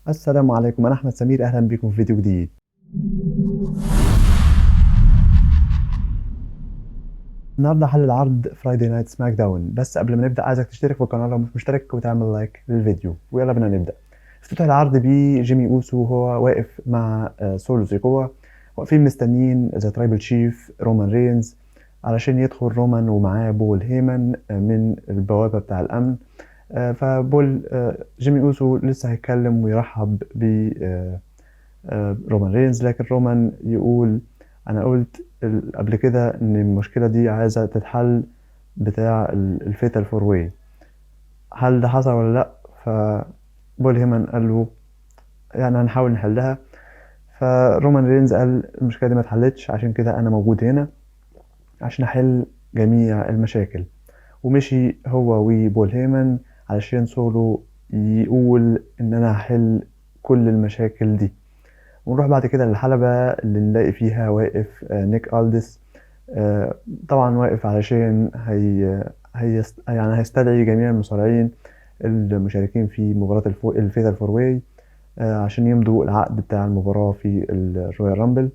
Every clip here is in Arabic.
السلام عليكم، أنا أحمد سمير، أهلا بكم في فيديو جديد. النهارده حل العرض فرايدي نايت سماك داون، بس قبل ما نبدأ عايزك تشترك في القناة لو مش مشترك وتعمل لايك للفيديو، ويلا بينا نبدأ. افتتح العرض بجيمي أوسو وهو واقف مع سولو سيكوا، واقفين مستنيين ذا ترايبل شيف رومان رينز علشان يدخل رومان ومعاه بول هيمن من البوابة بتاع الأمن. فبول جيمي أوسو لسه هيتكلم ويرحب ب رومان رينز، لكن رومان يقول انا قلت قبل كده ان المشكله دي عايزه تتحل بتاع الفيتال فور واي. هل ده حصل ولا لا؟ فبول هيمن قال له يعني هنحاول نحلها. فرومان رينز قال المشكله دي ما اتحلتش، عشان كده انا موجود هنا عشان احل جميع المشاكل. ومشي هو وبول هيمن علشان سولو يقول ان انا هحل كل المشاكل دي. ونروح بعد كده للحلبة اللي نلاقي فيها واقف نيك ألدس. طبعا واقف علشان يعني هيستدعي جميع المصارعين المشاركين في مباراة الفيتال فور واي عشان يمضوا العقد بتاع المباراة في الرويال رامبل.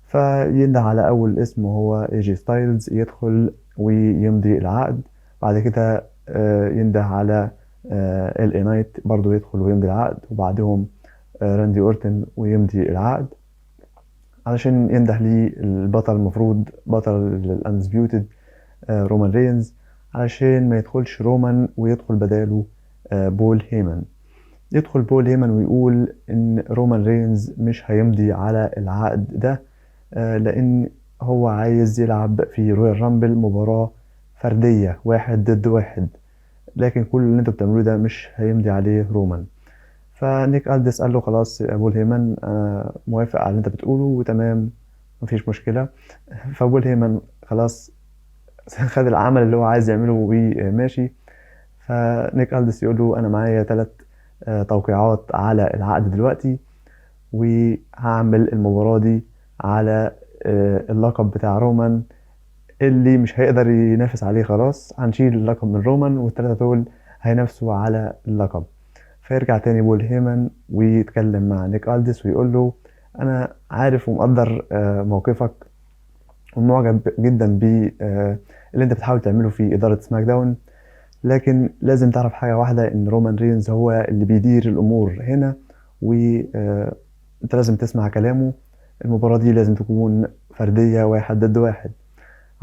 فينده على أول اسم وهو اي جي ستايلز يدخل ويمضي العقد. بعد كده ينده على ال اي نايت برضو يدخل ويمضي العقد، وبعدهم راندي اورتن ويمضي العقد علشان ينده ليه البطل، المفروض بطل الأندسبيوتد رومان رينز، علشان ما يدخلش رومان ويدخل بداله بول هيمن. يدخل بول هيمن ويقول ان رومان رينز مش هيمضي على العقد ده لان هو عايز يلعب في رويال رامبل مباراة فردية واحد ضد واحد، لكن كل اللي انتوا بتعملوه ده مش هيمضي عليه رومان. فنيك ألدس قال له خلاص يا بول هيمن أنا موافق على اللي أنت بتقوله وتمام، مفيش مشكلة. فبول هيمن خلاص خد العمل اللي هو عايز يعمله وماشي. فنيك ألدس يقول له أنا معايا 3 توقيعات على العقد دلوقتي، وهعمل المباراة دي على اللقب بتاع رومان اللي مش هيقدر ينافس عليه. خلاص هنشيل اللقب من رومان، والثلاثة دول هينافسوا على اللقب. فيرجع تاني بول هيمن ويتكلم مع نيك ألدس ويقول له أنا عارف ومقدر موقفك، ومعجب جدا ب اللي أنت بتحاول تعمله في إدارة سماك داون، لكن لازم تعرف حاجة واحدة، إن رومان رينز هو اللي بيدير الأمور هنا، وأنت لازم تسمع كلامه. المباراة دي لازم تكون فردية واحد ضد واحد،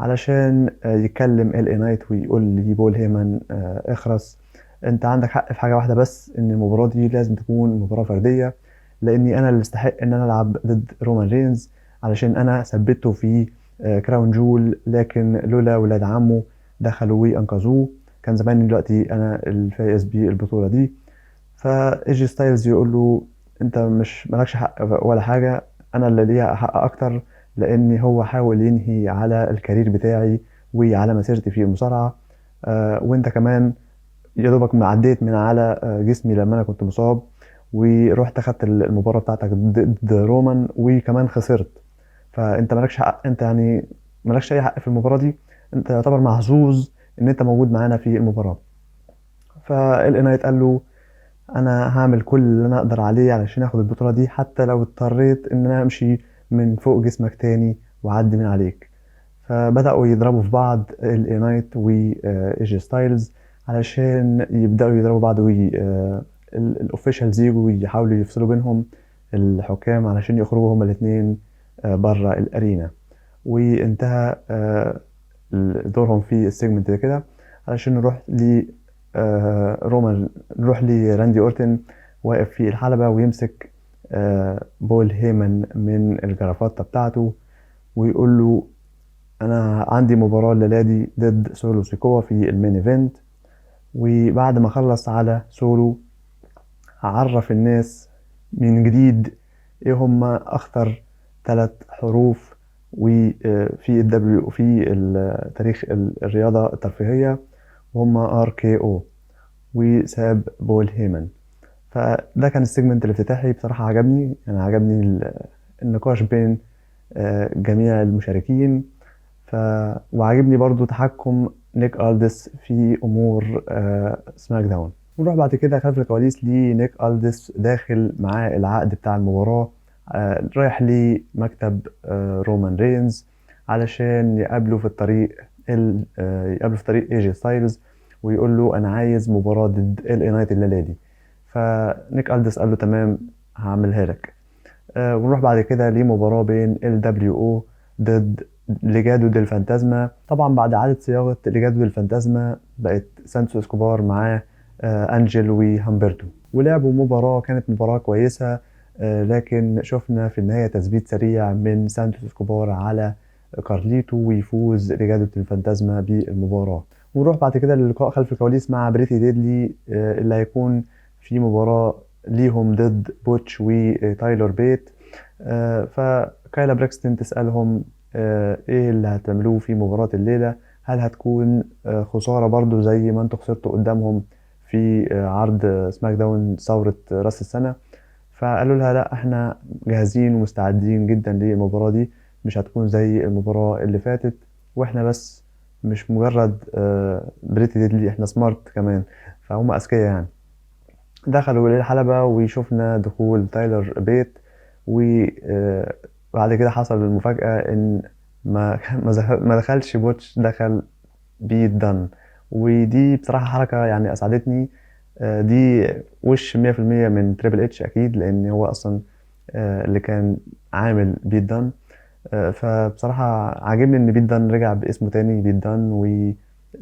علشان يتكلم ال اي نايت ويقول لي بول هيمن اخرس، انت عندك حق في حاجه واحده بس، ان المباراه دي لازم تكون مباراه فرديه، لاني انا اللي استحق ان انا العب ضد رومان رينز، علشان انا ثبته في كراون جول، لكن لولا ولاد عمه دخلوا وانقذوه كان زماني دلوقتي انا الفائز بالبطوله دي. فايجي ستايلز يقول له انت مش مالكش حق ولا حاجه، انا اللي ليا حق اكتر، لان هو حاول ينهي على الكارير بتاعي وعلى مسيرتي في المصارعه. وانت كمان يا دوبك عديت من على جسمي لما انا كنت مصاب، ورحت اخدت المباراه بتاعتك ضد رومان وكمان خسرت. فانت مالكش حق، انت يعني مالكش اي حق في المباراه دي، انت يعتبر محظوظ ان انت موجود معانا في المباراه. فال نايت قال له انا هعمل كل اللي انا اقدر عليه علشان اخد البطولة دي، حتى لو اضطريت ان انا امشي من فوق جسمك تاني واعدي من عليك. فبدأوا يضربوا في بعض الاي نايت وايجي ستايلز علشان يبدأوا يضربوا بعض، الاوفيشالز يجوا ويحاولوا يفصلوا بينهم الحكام علشان يخرجوا هما الاثنين بره الارينا. وانتهى دورهم في السيجمنت ده كده، علشان نروح ل رومان، نروح لراندي اورتن واقف في الحلبة ويمسك بول هيمن من الجرافطة بتاعته ويقول له انا عندي مباراة الليلة دي ضد سولو سيكوا في المين ايفنت. وبعد ما خلص على سولو هعرف الناس من جديد ايه هما اخطر 3 حروف وفي الدبليو في تاريخ الرياضة الترفيهية، وهما ار كي او. وساب بول هيمن. فده كان السيجمنت الافتتاحي، بصراحة عجبني، يعني عجبني النقاش بين جميع المشاركين. ف... وعجبني برضو تحكم نيك ألدس في أمور سماك داون. ونروح بعد كده خلف الكواليس لنيك ألدس داخل معاه العقد بتاع المباراة. رايح لمكتب رومان رينز علشان يقابله في الطريق يقابله في طريق ايجي ستايلز، ويقول له انا عايز مباراة ضد ال اي نايت الليلة دي. فنيك ألدس قال له تمام هعملها لك. ونروح بعد كده لمباراة بين ال دبليو او ضد ليجادو ديل فانتازما. طبعا بعد إعادة صياغة ليجادو ديل فانتازما بقت سانتوس اسكوبار معاه أنجل وهامبرتو، ولعبوا مباراة كانت مباراة كويسة. لكن شفنا في النهاية تثبيت سريع من سانتوس اسكوبار على كارليتو، ويفوز ليجادو ديل فانتازما بالمباراة. ونروح بعد كده للقاء خلف الكواليس مع بريتي ديدلي اللي هيكون في مباراة ليهم ضد بوتش وتايلور بيت. فكايلا براكستن تسألهم ايه اللي هتعملوه في مباراة الليلة؟ هل هتكون خسارة برضو زي ما انتوا خسرتوا قدامهم في عرض سماك داون ثورة راس السنة؟ فقالوا لها لا، احنا جاهزين ومستعدين جدا للمباراة دي، مش هتكون زي المباراة اللي فاتت، واحنا بس مش مجرد بريتي ديدلي، احنا سمارت كمان. فهم اذكياء يعني. دخلوا للحلبة وشفنا دخول تايلر بيت، وبعد كده حصل المفاجأة إن ما دخلش بوتش، دخل بيت دان. ودي بصراحة حركة يعني أسعدتني. دي وش 100% من تريبل اتش أكيد، لأن هو أصلا اللي كان عامل بيت دان. فبصراحة عاجبني إن بيت دان رجع باسمه تاني، بيت دان،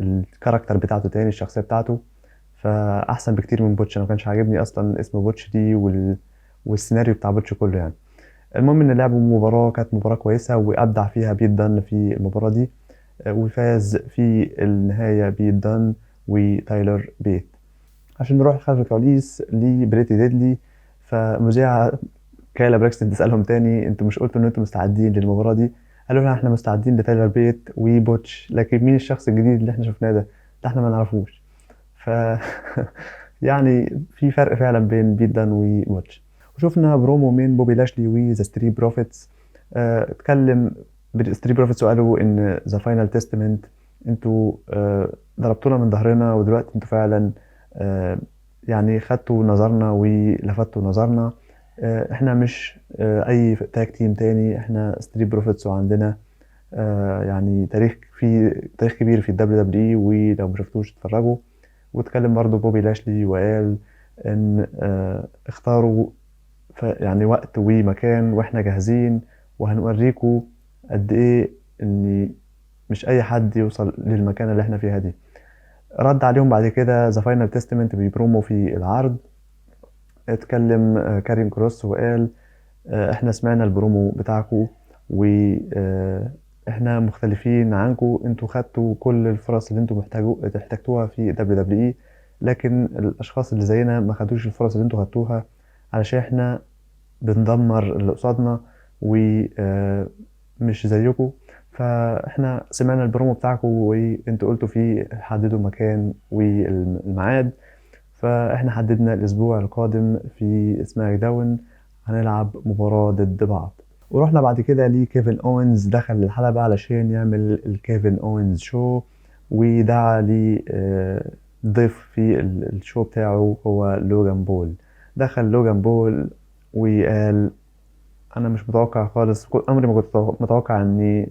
والكاركتر بتاعته تاني، الشخصية بتاعته. فأحسن بكتير من بوتش. أنا ما كانش عاجبني أصلا اسم بوتش دي والسيناريو بتاع بوتش كله يعني. المهم إن لعبوا مباراة كانت مباراة كويسة، وأبدع فيها بيت دان في المباراة دي. وفاز في النهاية بيت دان وتايلر بيت. عشان نروح خلف الكواليس لبريتي ديدلي، فمذيعة كايلا براكستن تسألهم تاني انتوا مش قلتوا ان انتوا مستعدين للمباراة دي؟ قالوا لها احنا مستعدين لتايلر بيت وبوتش، لكن مين الشخص الجديد اللي احنا شفناه ده احنا ما نعرفوش. ف يعني في فرق فعلا بين بيت دان وبوتش. وشفنا برومو من بوبي لاشلي وذا ستري بروفيتس. اتكلم ستري بروفيتس وقالوا ان ذا فاينل تestament انتوا ضربتونا من ظهرنا، ودلوقتي انتوا فعلا آه، يعني خدتوا نظرنا ولفتوا نظرنا. احنا مش اي تاج تيم تاني، احنا ستريت بروفيتس، وعندنا يعني تاريخ كبير في الدبليو دبليو اي، ولو ما شفتوش اتفرجوا. واتكلم برضه بوبي لاشلي وقال ان اختاروا يعني وقت ومكان واحنا جاهزين، وهنوريكم قد ايه ان مش اي حد يوصل للمكانه اللي احنا فيها دي. رد عليهم بعد كده ذا فاينل تestament بيبرومو في العرض. اتكلم كارين كروس وقال احنا سمعنا البرومو بتاعكم، واحنا مختلفين عنكم، انتوا خدتوا كل الفرص اللي انتوا احتاجتوها في دبليو دبليو اي، لكن الاشخاص اللي زينا ما خدوش الفرص اللي انتوا خدتوها، علشان احنا بندمر اللي قصادنا ومش زيكم. فاحنا سمعنا البرومو بتاعكم وانتوا قلتوا فيه حددوا مكان والميعاد، فاحنا حددنا الاسبوع القادم في سماك داون هنلعب مباراة ضد بعض. ورحنا بعد كده لكيفن اونز، دخل الحلبة علشان يعمل الكيفن اونز شو، ودعا لي ضيف في الشو بتاعه هو لوجان بول. دخل لوجان بول وقال انا مش متوقع خالص، عمري ما كنت متوقع ان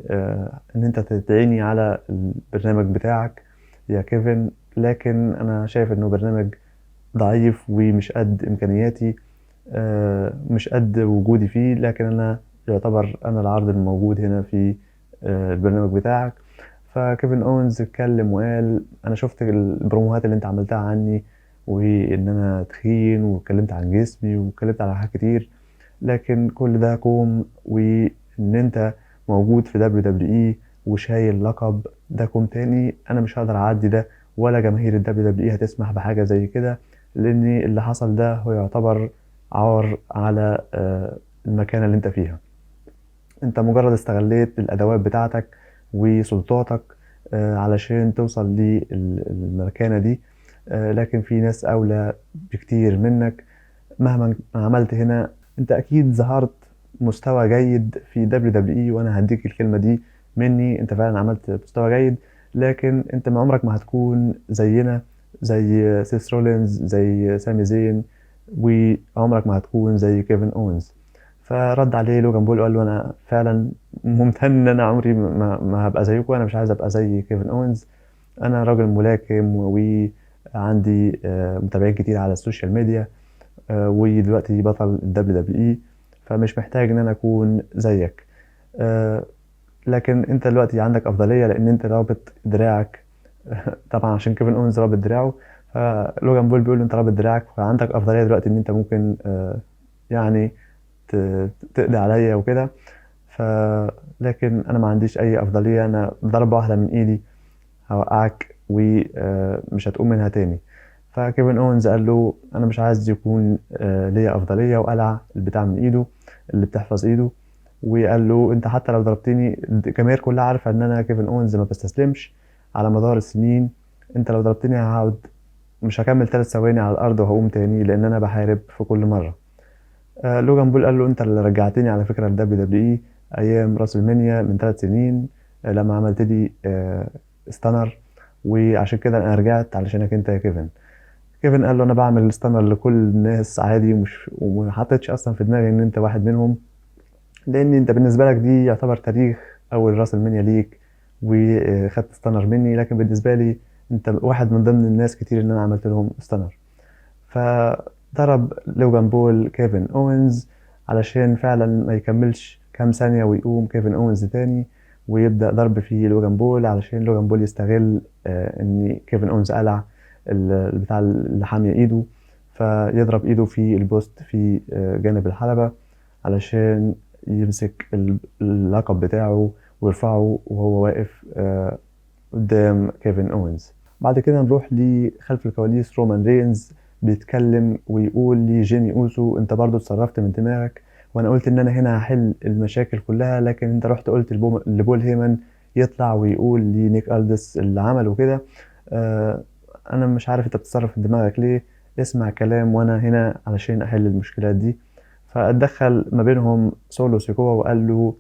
انت تدعيني على البرنامج بتاعك يا كيفن، لكن انا شايف انه برنامج ضعيف ومش قد امكانياتي، مش قد وجودي فيه، لكن انا يعتبر انا العرض الموجود هنا في البرنامج بتاعك. فكيفن اونز اتكلم وقال انا شفت البروموهات اللي انت عملتها عني، وان انا تخين، واتكلمت عن جسمي، واتكلمت على حاجات كتير، لكن كل ده كوم، وان انت موجود في دبليو دبليو اي وشايل لقب، ده كوم تاني. انا مش هقدر اعدي ده، ولا جماهير الدبليو دبليو اي هتسمح بحاجه زي كده، لان اللي حصل ده هو يعتبر عار على المكانه اللي انت فيها. انت مجرد استغليت الادوات بتاعتك وسلطاتك علشان توصل للمكانه دي، لكن في ناس اولى بكتير منك. مهما عملت هنا، انت اكيد ظهرت مستوى جيد في دبليو دبليو اي، وانا هديك الكلمه دي مني، انت فعلا عملت مستوى جيد، لكن انت ما عمرك ما هتكون زينا زي سيس رولينز، زي سامي زين، وعمرك ما هتكون زي كيفن اونز. فرد عليه لوجان بول وقال له انا فعلا ممتن ان انا عمري ما هبقى زيكم، انا مش عايز ابقى زي كيفن اونز. انا راجل ملاكم وعندي متابعين كتير على السوشيال ميديا، ودلوقتي بطل الدبليو دبليو اي، فمش محتاج ان انا اكون زيك. آه، لكن انت دلوقتي عندك افضليه لان انت رابط دراعك. طبعا عشان كيفن اونز رابط دراعه، فلوجان بول بيقول له انت رابط دراعك فعندك افضليه دلوقتي ان انت ممكن يعني تقضي عليا وكده. ف لكن انا ما عنديش اي افضليه، انا ضربه واحده من ايدي هوقعك ومش هتقوم منها تاني. فكيفن اونز قال له انا مش عايز يكون ليا افضليه، وقلع البتاع من ايده اللي بتحفظ ايده. وقال له انت حتى لو ضربتني الجماهير كلها عارفه ان انا كيفن اونز ما بستسلمش على مدار السنين. انت لو ضربتني هقعد مش هكمل 3 ثواني على الارض وهقوم تاني لان انا بحارب في كل مره. لوجان بول قال له انت اللي رجعتني على فكره الدبليو دبليو اي ايام راس المنيا من 3 سنين، لما عملت لي ستانر، وعشان كده انا رجعت علشانك انت يا كيفن. كيفن قال له انا بعمل ستانر لكل الناس عادي، وما حطيتش اصلا في دماغي ان انت واحد منهم، لان انت بالنسبه لك دي يعتبر تاريخ اول راس المنيا ليك، وخدت ستانر مني، لكن بالنسبه لي انت واحد من ضمن الناس كتير ان انا عملت لهم ستانر. فضرب لوجان بول كيفن اونز علشان فعلا ما يكملش كام ثانية ويقوم كيفن اونز تاني ويبدأ ضرب في لوجان بول، علشان لوجان بول يستغل ان كيفن اونز قلع بتاع اللي حامية ايده، فيضرب ايده في البوست في جانب الحلبة علشان يمسك اللقب بتاعه ويرفعه وهو واقف قدام كيفن اونز. بعد كده نروح لخلف الكواليس، رومان رينز بيتكلم ويقول لجيمي اوسو انت برضو اتصرفت من دماغك، وانا قلت ان انا هنا هحل المشاكل كلها، لكن انت رحت قلت لبول هيمن يطلع ويقول لنيك الدس اللي عمله كده. آه انا مش عارف انت بتتصرف من دماغك ليه، اسمع كلام وانا هنا علشان احل المشكلات دي. فاتدخل ما بينهم سولو سيكوا وقال له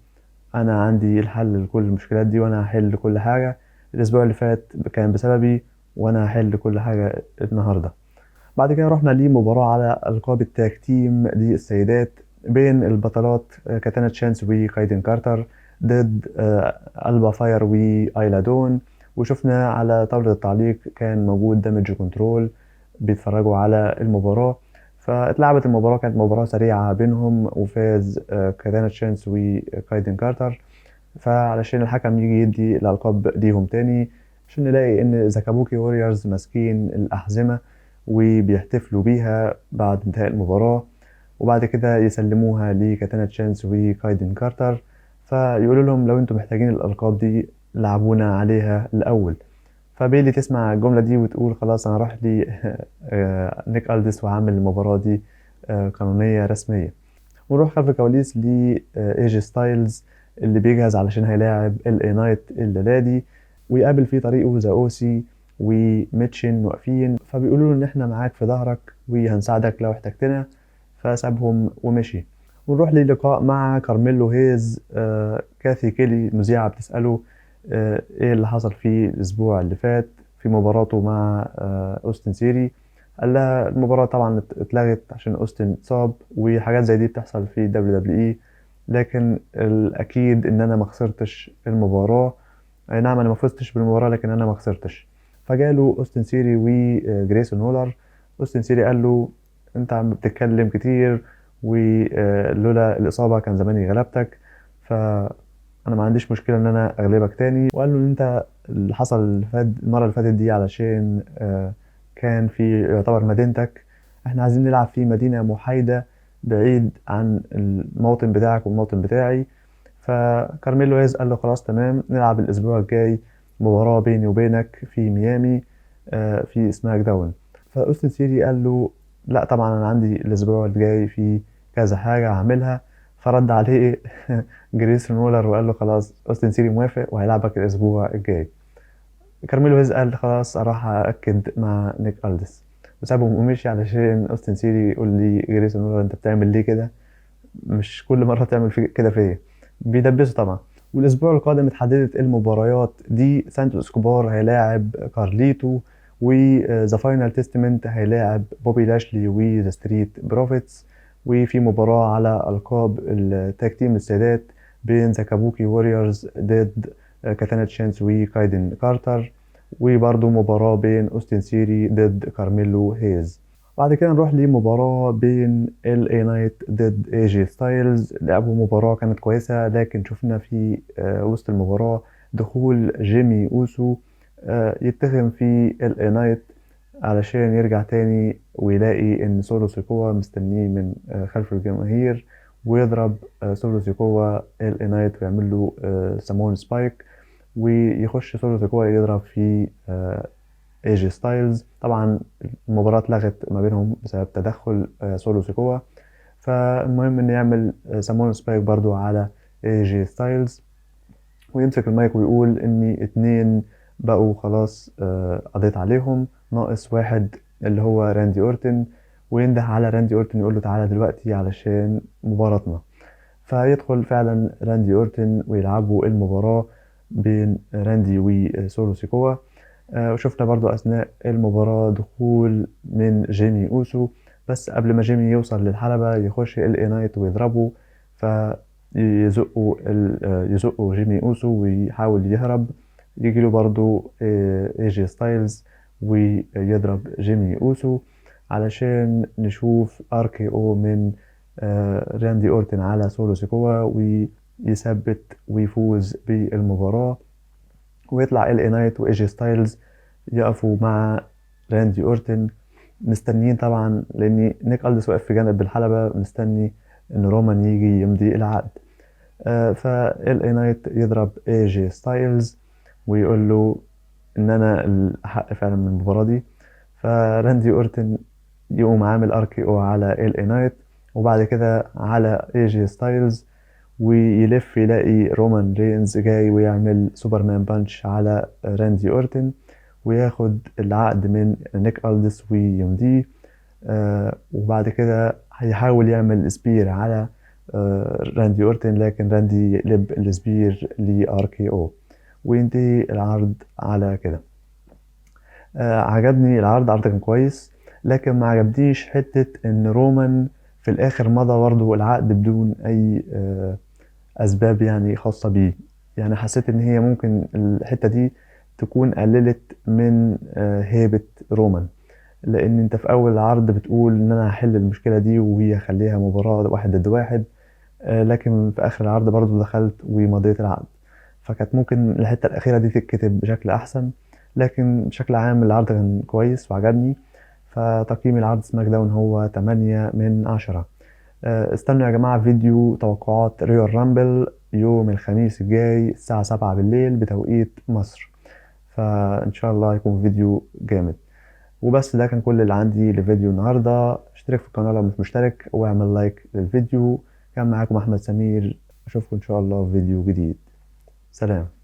انا عندي الحل لكل المشكلات دي وانا هحل كل حاجة. الاسبوع اللي فات كان بسببي وانا هحل كل حاجة النهاردة. بعد كده رحنا لمباراة على القاب التاج تيم للسيدات بين البطلات كاتانا تشانس وكايدن كارتر ضد ألبا فاير وآيلا دون. وشفنا على طاولة التعليق كان موجود دامج كنترول بيتفرجوا على المباراة. فاتلعبت المباراة، كانت مباراة سريعة بينهم وفاز كاتانا تشانس وكايدن كارتر. فعلشان الحكم يجي يدي الألقاب ليهم تاني، عشان نلاقي إن زاكابوكي ووريرز ماسكين الأحزمة وبيحتفلوا بيها بعد انتهاء المباراة، وبعد كده يسلموها لكاتانا تشانس وكايدن كارتر، فيقولوا لهم لو انتم محتاجين الألقاب دي لعبونا عليها الأول. فبيلي تسمع الجملة دي وتقول خلاص أنا راح لي نيك ألدس وهعمل المباراة دي قانونية رسمية. ونروح خلف الكواليس لإيجي ستايلز اللي بيجهز علشان هيلاعب ال اي نايت الليلة دي، ويقابل في طريقه ذا اوسي وميتشن واقفين، فبيقولوا له ان احنا معاك في ظهرك وهنساعدك لو احتجتنا، فسابهم ومشي. ونروح للقاء مع كارميلو هيز. كاثي كيلي المذيعة بتسأله ايه اللي حصل في الاسبوع اللي فات في مباراته مع اوستن سيري. قال لها المباراة طبعا اتلغت عشان اوستن اتصاب، وحاجات زي دي بتحصل في دبليو دبليو اي، لكن الاكيد ان انا ما خسرتش المباراة. اي نعم انا ما فزتش بالمباراة لكن انا ما خسرتش. فجاله اوستن سيري وجريسون هولر. اوستن سيري قال له انت عم بتتكلم كتير، ولولا الاصابة كان زماني غلبتك، فانا ما عنديش مشكلة ان انا اغلبك تاني. وقال له ان انت اللي حصل اللي فات المرة اللي فاتت دي علشان كان في يعتبر مدينتك، احنا عايزين نلعب في مدينة محايدة بعيد عن الموطن بتاعك والموطن بتاعي. فكارميلو هيز قال له خلاص تمام نلعب الاسبوع الجاي مباراة بيني وبينك في ميامي في سماك داون. فاوستن سيري قال له لا طبعا انا عندي الاسبوع الجاي في كذا حاجة هعملها. فرد عليه جريسون وولر وقال له خلاص اوستن سيري موافق وهيلعبك الاسبوع الجاي. كارميلو هيز قال خلاص اروح اكد مع نيك الدس، وسابهم ومشي علشان اوستن سيري يقول لي جريسون وولر انت بتعمل ليه كده، مش كل مرة تعمل كده فيا. بيدبسوا طبعا. والاسبوع القادم اتحددت المباريات دي، سانتوس اسكوبار هيلاعب كارليتو، وذا فاينل تيستمنت هيلاعب بوبي لاشلي وذا ستريت بروفيتس. وفي مباراة على ألقاب التاج تيم للسيدات بين ذا كابوكي ووريرز ضد كاتانا تشانس وكايدن كارتر. وبرضه مباراة بين أوستن سيري ضد كارميلو هيز. بعد كده نروح لمباراة بين ال اي نايت ضد اي جي ستايلز. لعبوا مباراة كانت كويسة، لكن شفنا في وسط المباراة دخول جيمي اوسو يتهم في ال اي نايت علشان يرجع تاني ويلاقي ان سولو سيكوا مستنيه من خلف الجماهير، ويضرب سولو سيكوا ال اي نايت ويعمل له سامون سبايك، ويخش سولو سيكوا يضرب في اي جي ستايلز. طبعا المباراة اتلغت ما بينهم بسبب تدخل سولو سيكوا. فالمهم ان يعمل سامون سبايك برضو على اي جي ستايلز، ويمسك المايك ويقول ان اتنين بقوا خلاص قضيت عليهم، ناقص واحد اللي هو راندي اورتن. وينده على راندي اورتن يقول له تعالى دلوقتي علشان مباراتنا. فيدخل فعلا راندي اورتن ويلعبوا المباراة بين راندي وسولو سيكوا. وشفنا برضو أثناء المباراة دخول من جيمي أوسو، بس قبل ما جيمي يوصل للحلبة يخش ال اي نايت ويضربه. فيزقوا يزقوا جيمي أوسو ويحاول يهرب. يجي له برضو اي جي ستايلز ويضرب جيمي أوسو علشان نشوف ار كي او من راندي اورتن على سولو سيكوا ويثبت ويفوز بالمباراة. ويطلع ال اي نايت واي جي ستايلز يقفوا مع راندي اورتن مستنيين طبعا، لان نيك الدس واقف في جانب الحلبة مستني ان رومان يجي يمضي العقد. فال اي نايت يضرب اي جي ستايلز ويقول له ان انا الحق فعلا من المباراة دي. فراندي اورتن يقوم عامل ار كي او على ال اي نايت وبعد كده على اي جي ستايلز، ويلف يلاقي رومان رينز جاي ويعمل سوبرمان بانش على راندي اورتن وياخد العقد من نيك ألدس ويمضيه. وبعد كده هيحاول يعمل سبير على راندي اورتن، لكن راندي يقلب السبير لار كي او وينتهي العرض على كده. عجبني العرض، عرض كان كويس، لكن ما عجبنيش حتة ان رومان في الاخر مضى برضه العقد بدون اي اسباب يعني خاصة بيه. يعني حسيت ان هي ممكن الحتة دي تكون قللت من هيبة رومان، لان انت في اول العرض بتقول ان انا هحل المشكلة دي وهي خليها مباراة واحد ضد واحد، لكن في اخر العرض برضو دخلت ومضيت العقد. فكانت ممكن الحتة الاخيرة دي تتكتب بشكل احسن، لكن بشكل عام العرض كان كويس وعجبني. فتقييم العرض سماك داون هو 8 من 10. استنوا يا جماعة فيديو توقعات ريال رامبل يوم الخميس الجاي الساعة 7 بالليل بتوقيت مصر، فإن شاء الله هيكون فيديو جامد. وبس ده كان كل اللي عندي لفيديو النهاردة. اشترك في القناة لو مش مشترك واعمل لايك للفيديو. كان معاكم أحمد سمير، أشوفكم إن شاء الله في فيديو جديد. سلام.